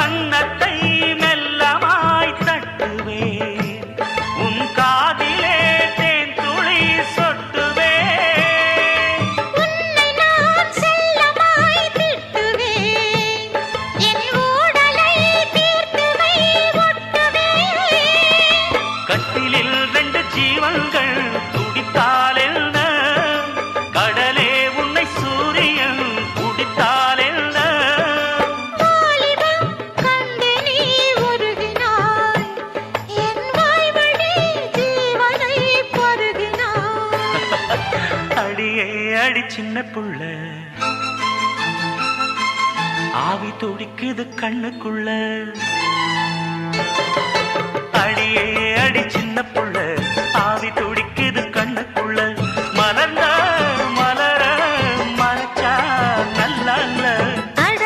கன்னத்தை மெல்லமாய் தட்டுவேன், உன் காதிலே தேன் துளி சொட்டுவேன். உன்னை நான் செல்லமாய் திட்டுவேன், என் ஊடலை தீர்த்துவை ஒட்டுவேன். கட்டிலில் 2 ஜீவன்கள் துடித்தால் என்ன, கடலே உன்னை சூரியன் குடித்தால் என்ன. வாலிபம் கண்டு நீ உருகினாய், என் வாய்வழி ஜீவனை பருகினாய். அடியே அடி சின்ன புள்ள, ஆவி துடிக்குது கண்ணுக்குள்ள. அடியே அடி சின்ன புள்ள,